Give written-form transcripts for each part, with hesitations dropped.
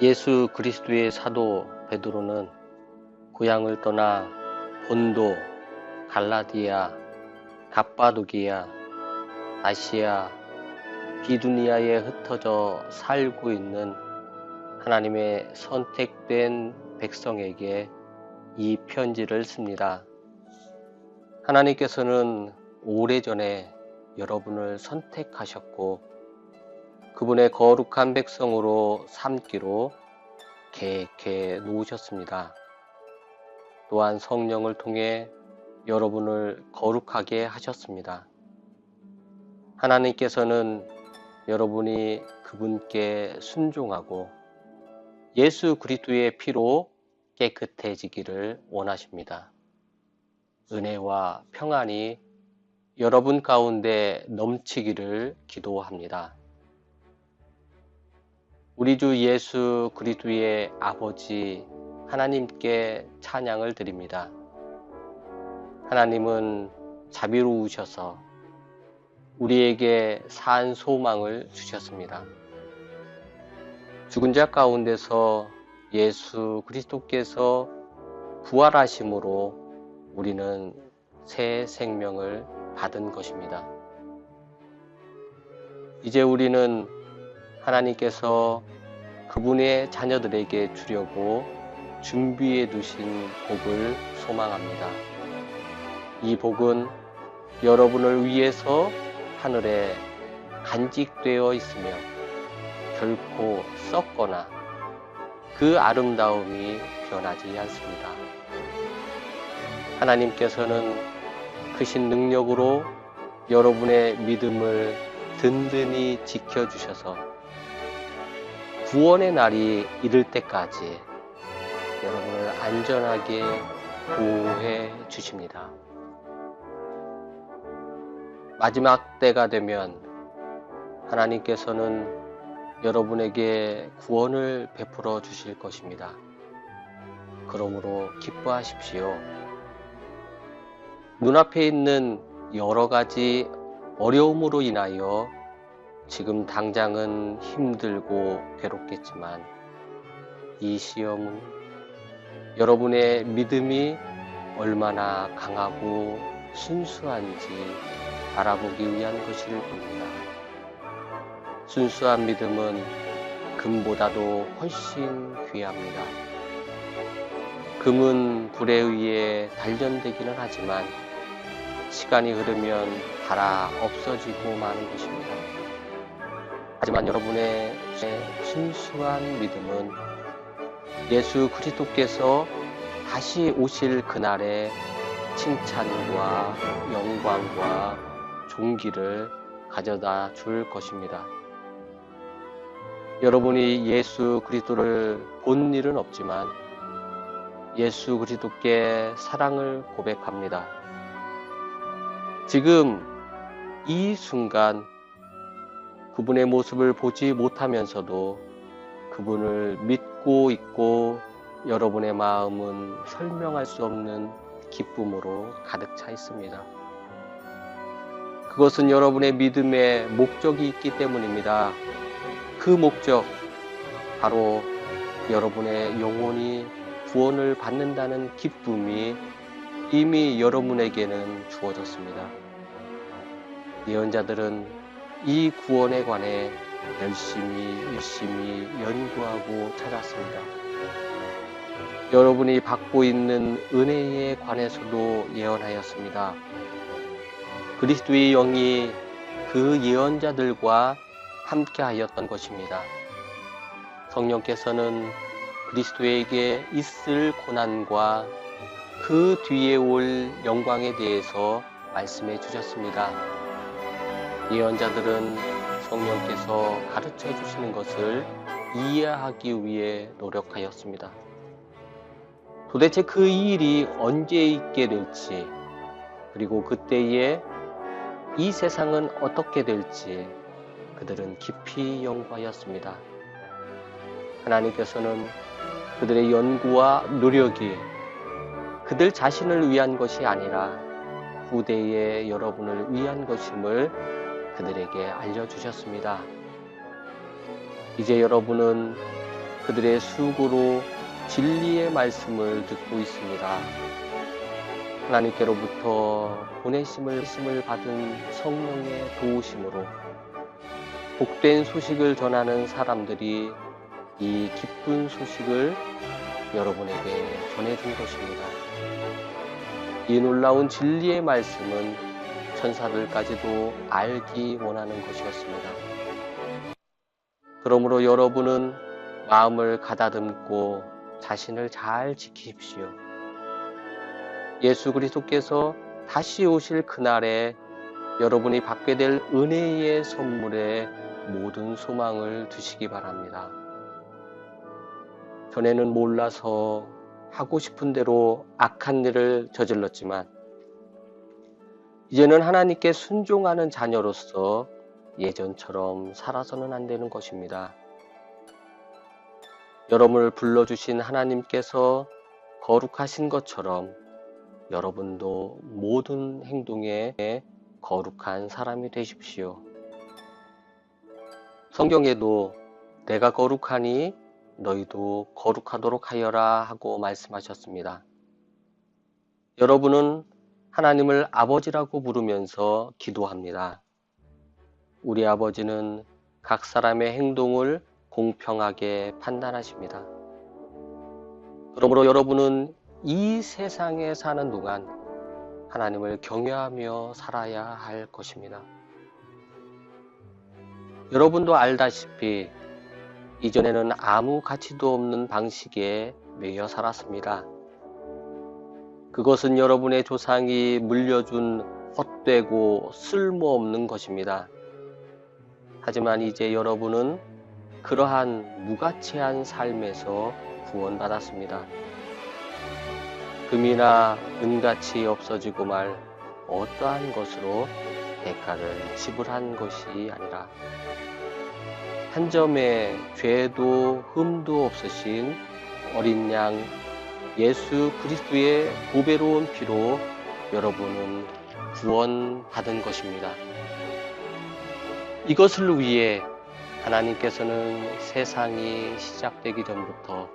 예수 그리스도의 사도 베드로는 고향을 떠나 본도, 갈라디아, 갑바도기아, 아시아, 비두니아에 흩어져 살고 있는 하나님의 선택된 백성에게 이 편지를 씁니다. 하나님께서는 오래전에 여러분을 선택하셨고 그분의 거룩한 백성으로 삼기로 계획해 놓으셨습니다. 또한 성령을 통해 여러분을 거룩하게 하셨습니다. 하나님께서는 여러분이 그분께 순종하고 예수 그리스도의 피로 깨끗해지기를 원하십니다. 은혜와 평안이 여러분 가운데 넘치기를 기도합니다. 우리 주 예수 그리스도의 아버지 하나님께 찬양을 드립니다. 하나님은 자비로우셔서 우리에게 산 소망을 주셨습니다. 죽은 자 가운데서 예수 그리스도께서 부활하심으로 우리는 새 생명을 받은 것입니다. 이제 우리는 하나님께서 그분의 자녀들에게 주려고 준비해 두신 복을 소망합니다. 이 복은 여러분을 위해서 하늘에 간직되어 있으며 결코 썩거나 그 아름다움이 변하지 않습니다. 하나님께서는 크신 능력으로 여러분의 믿음을 든든히 지켜주셔서 구원의 날이 이를 때까지 여러분을 안전하게 보호해 주십니다. 마지막 때가 되면 하나님께서는 여러분에게 구원을 베풀어 주실 것입니다. 그러므로 기뻐하십시오. 눈앞에 있는 여러 가지 어려움으로 인하여 지금 당장은 힘들고 괴롭겠지만 이 시험은 여러분의 믿음이 얼마나 강하고 순수한지 알아보기 위한 것일 겁니다. 순수한 믿음은 금보다도 훨씬 귀합니다. 금은 불에 의해 단련되기는 하지만 시간이 흐르면 닳아 없어지고 마는 것입니다. 하지만 여러분의 순수한 믿음은 예수 그리스도께서 다시 오실 그날에 칭찬과 영광과 존귀를 가져다 줄 것입니다. 여러분이 예수 그리스도를 본 일은 없지만 예수 그리스도께 사랑을 고백합니다. 지금 이 순간 그분의 모습을 보지 못하면서도 그분을 믿고 있고 여러분의 마음은 설명할 수 없는 기쁨으로 가득 차 있습니다. 그것은 여러분의 믿음에 목적이 있기 때문입니다. 그 목적, 바로 여러분의 영혼이 구원을 받는다는 기쁨이 이미 여러분에게는 주어졌습니다. 예언자들은 이 구원에 관해 열심히 연구하고 찾았습니다. 여러분이 받고 있는 은혜에 관해서도 예언하였습니다. 그리스도의 영이 그 예언자들과 함께 하였던 것입니다. 성령께서는 그리스도에게 있을 고난과 그 뒤에 올 영광에 대해서 말씀해 주셨습니다. 예언자들은 성령께서 가르쳐 주시는 것을 이해하기 위해 노력하였습니다. 도대체 그 일이 언제 있게 될지, 그리고 그때에 이 세상은 어떻게 될지 그들은 깊이 연구하였습니다. 하나님께서는 그들의 연구와 노력이 그들 자신을 위한 것이 아니라 후대의 여러분을 위한 것임을 그들에게 알려주셨습니다. 이제 여러분은 그들의 수고로 진리의 말씀을 듣고 있습니다. 하나님께로부터 보내심을 받은 성령의 도우심으로 복된 소식을 전하는 사람들이 이 기쁜 소식을 여러분에게 전해준 것입니다. 이 놀라운 진리의 말씀은 천사들까지도 알기 원하는 것이었습니다. 그러므로 여러분은 마음을 가다듬고 자신을 잘 지키십시오. 예수 그리스도께서 다시 오실 그날에 여러분이 받게 될 은혜의 선물에 모든 소망을 두시기 바랍니다. 전에는 몰라서 하고 싶은 대로 악한 일을 저질렀지만 이제는 하나님께 순종하는 자녀로서 예전처럼 살아서는 안 되는 것입니다. 여러분을 불러주신 하나님께서 거룩하신 것처럼 여러분도 모든 행동에 거룩한 사람이 되십시오. 성경에도 내가 거룩하니 너희도 거룩하도록 하여라 하고 말씀하셨습니다. 여러분은 하나님을 아버지라고 부르면서 기도합니다. 우리 아버지는 각 사람의 행동을 공평하게 판단하십니다. 그러므로 여러분은 이 세상에 사는 동안 하나님을 경외하며 살아야 할 것입니다. 여러분도 알다시피 이전에는 아무 가치도 없는 방식에 매여 살았습니다. 그것은 여러분의 조상이 물려준 헛되고 쓸모없는 것입니다. 하지만 이제 여러분은 그러한 무가치한 삶에서 구원받았습니다. 금이나 은같이 없어지고 말 어떠한 것으로 대가를 지불한 것이 아니라 한 점의 죄도 흠도 없으신 어린 양 예수 그리스도의 보배로운 피로 여러분은 구원받은 것입니다. 이것을 위해 하나님께서는 세상이 시작되기 전부터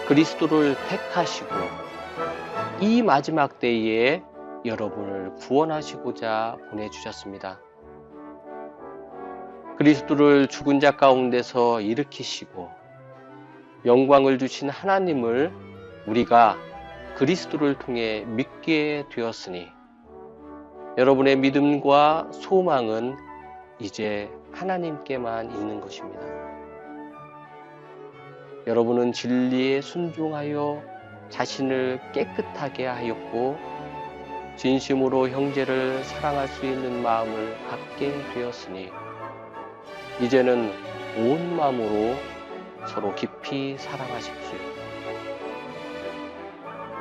그리스도를 택하시고 이 마지막 때에 여러분을 구원하시고자 보내주셨습니다. 그리스도를 죽은 자 가운데서 일으키시고 영광을 주신 하나님을 우리가 그리스도를 통해 믿게 되었으니 여러분의 믿음과 소망은 이제 하나님께만 있는 것입니다. 여러분은 진리에 순종하여 자신을 깨끗하게 하였고 진심으로 형제를 사랑할 수 있는 마음을 갖게 되었으니 이제는 온 마음으로 서로 깊이 사랑하십시오.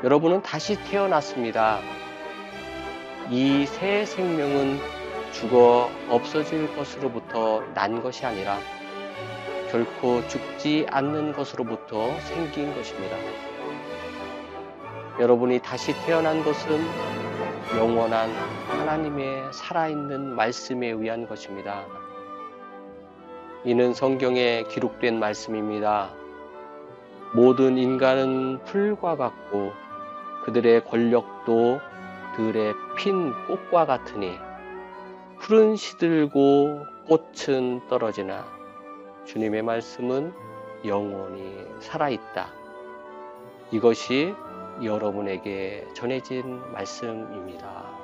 여러분은 다시 태어났습니다. 이 새 생명은 죽어 없어질 것으로부터 난 것이 아니라 결코 죽지 않는 것으로부터 생긴 것입니다. 여러분이 다시 태어난 것은 영원한 하나님의 살아있는 말씀에 의한 것입니다. 이는 성경에 기록된 말씀입니다. 모든 인간은 풀과 같고 그들의 권력도 들에 핀 꽃과 같으니 풀은 시들고 꽃은 떨어지나 주님의 말씀은 영원히 살아있다. 이것이 여러분에게 전해진 말씀입니다.